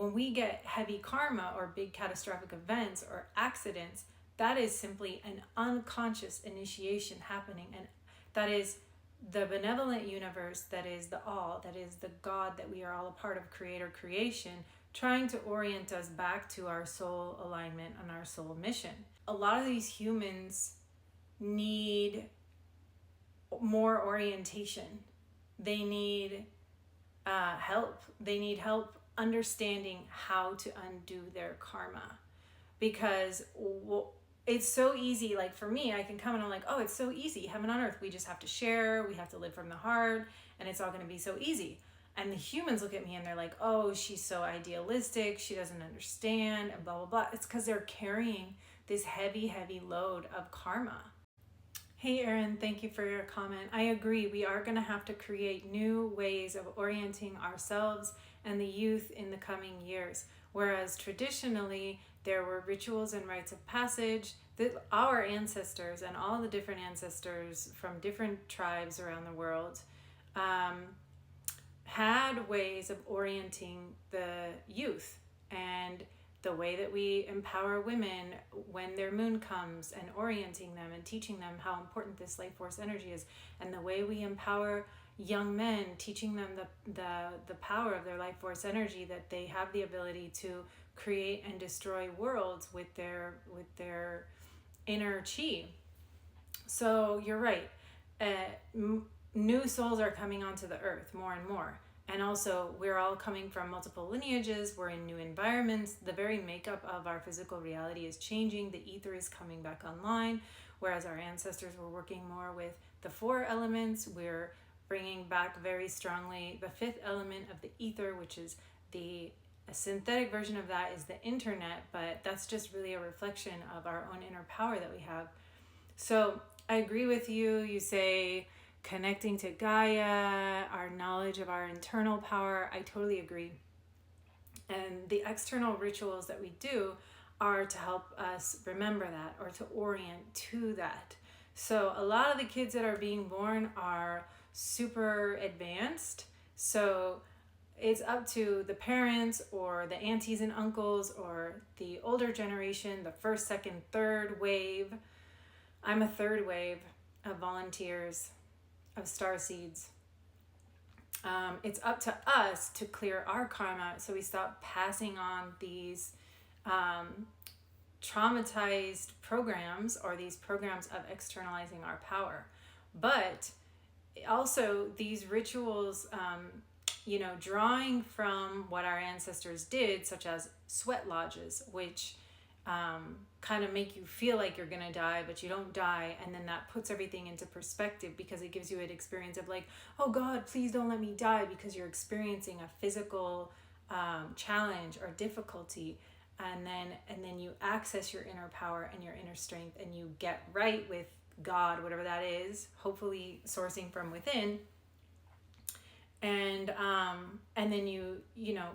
when we get heavy karma or big catastrophic events or accidents, that is simply an unconscious initiation happening. And that is the benevolent universe, that is the all, that is the God that we are all a part of, creator creation, trying to orient us back to our soul alignment and our soul mission. A lot of these humans need more orientation. They need help. They need help understanding how to undo their karma, because it's so easy. Like for me, I can come and I'm like, oh, it's so easy, heaven on earth. We just have to share, we have to live from the heart, and it's all going to be so easy. And the humans look at me and they're like, oh, she's so idealistic, she doesn't understand, and blah blah blah. It's because they're carrying this heavy load of karma. Hey Erin, thank you for your comment. I agree, we are going to have to create new ways of orienting ourselves and the youth in the coming years. Whereas traditionally, there were rituals and rites of passage that our ancestors and all the different ancestors from different tribes around the world had ways of orienting the youth, and the way that we empower women when their moon comes and orienting them and teaching them how important this life force energy is, and the way we empower young men, teaching them the power of their life force energy, that they have the ability to create and destroy worlds with their inner chi. So you're right, new souls are coming onto the earth more and more. And also, we're all coming from multiple lineages, we're in new environments, the very makeup of our physical reality is changing, the ether is coming back online, whereas our ancestors were working more with the 4 elements. We're bringing back very strongly the 5th element of the ether, which is a synthetic version of that is the internet, but that's just really a reflection of our own inner power that we have. So I agree with you. You say connecting to Gaia, our knowledge of our internal power. I totally agree. And the external rituals that we do are to help us remember that, or to orient to that. So a lot of the kids that are being born are super advanced. So it's up to the parents or the aunties and uncles or the older generation, the first, second, third wave. I'm a third wave of volunteers, of star seeds. It's up to us to clear our karma so we stop passing on these traumatized programs, or these programs of externalizing our power. But also these rituals, drawing from what our ancestors did, such as sweat lodges, which kind of make you feel like you're gonna die, but you don't die, and then that puts everything into perspective, because it gives you an experience of like, oh God, please don't let me die, because you're experiencing a physical challenge or difficulty, and then you access your inner power and your inner strength, and you get right with God, whatever that is, hopefully sourcing from within. And then you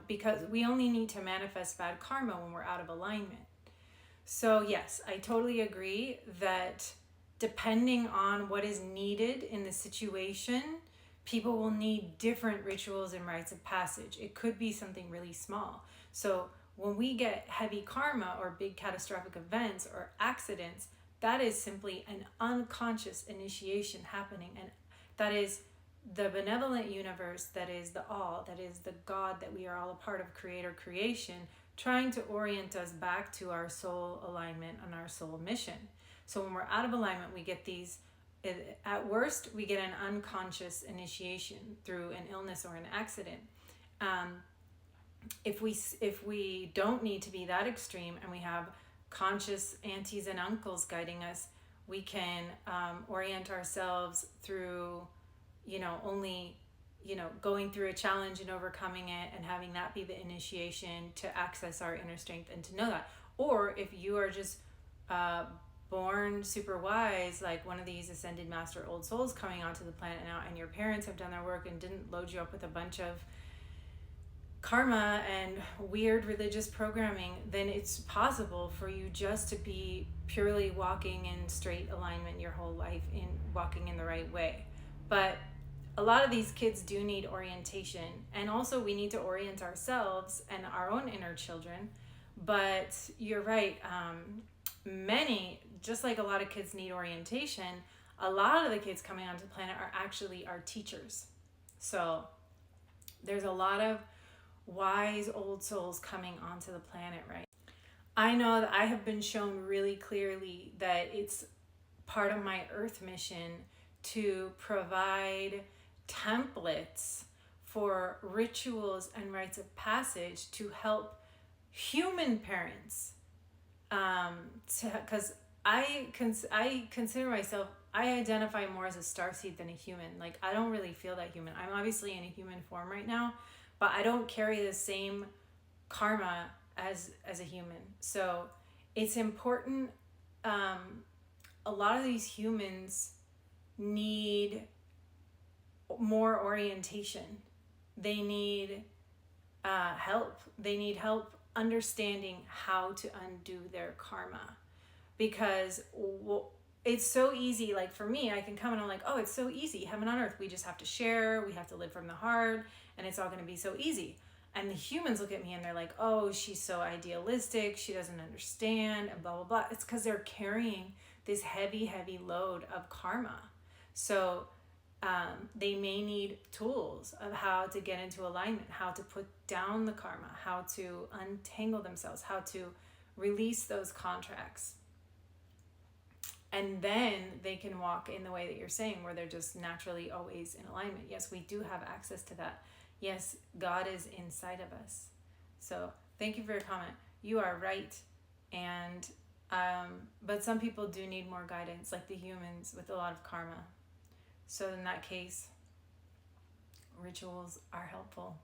because we only need to manifest bad karma when we're out of alignment. So yes, I totally agree that depending on what is needed in the situation, people will need different rituals and rites of passage. It could be something really small. So when we get heavy karma or big catastrophic events or accidents, that is simply an unconscious initiation happening. And that is the benevolent universe, that is the all, that is the God that we are all a part of, creator creation, trying to orient us back to our soul alignment and our soul mission. So when we're out of alignment, we get these, at worst, we get an unconscious initiation through an illness or an accident. If we don't need to be that extreme, and we have conscious aunties and uncles guiding us, we can orient ourselves through, only going through a challenge and overcoming it, and having that be the initiation to access our inner strength and to know that. Or if you are just born super wise, like one of these ascended master old souls coming onto the planet now, and your parents have done their work and didn't load you up with a bunch of karma and weird religious programming, then it's possible for you just to be purely walking in straight alignment your whole life, in walking in the right way. But a lot of these kids do need orientation, and also we need to orient ourselves and our own inner children. But you're right, many, just like a lot of kids need orientation, a lot of the kids coming onto the planet are actually our teachers. So there's a lot of wise old souls coming onto the planet, right? I know that I have been shown really clearly that it's part of my earth mission to provide templates for rituals and rites of passage to help human parents, because I consider myself, I identify more as a starseed than a human. Like, I don't really feel that human. I'm obviously in a human form right now, but I don't carry the same karma as a human. So it's important. A lot of these humans need more orientation. They need help. They need help understanding how to undo their karma, because it's so easy. Like for me, I can come and I'm like, oh, it's so easy, heaven on earth, we just have to share, we have to live from the heart, and it's all going to be so easy. And the humans look at me and they're like, oh, she's so idealistic, she doesn't understand, and blah blah blah. It's because they're carrying this heavy load of karma. So they may need tools of how to get into alignment, how to put down the karma, how to untangle themselves, how to release those contracts. And then they can walk in the way that you're saying, where they're just naturally always in alignment. Yes, we do have access to that. Yes, God is inside of us. So thank you for your comment. You are right. And but some people do need more guidance, like the humans with a lot of karma. So in that case, rituals are helpful.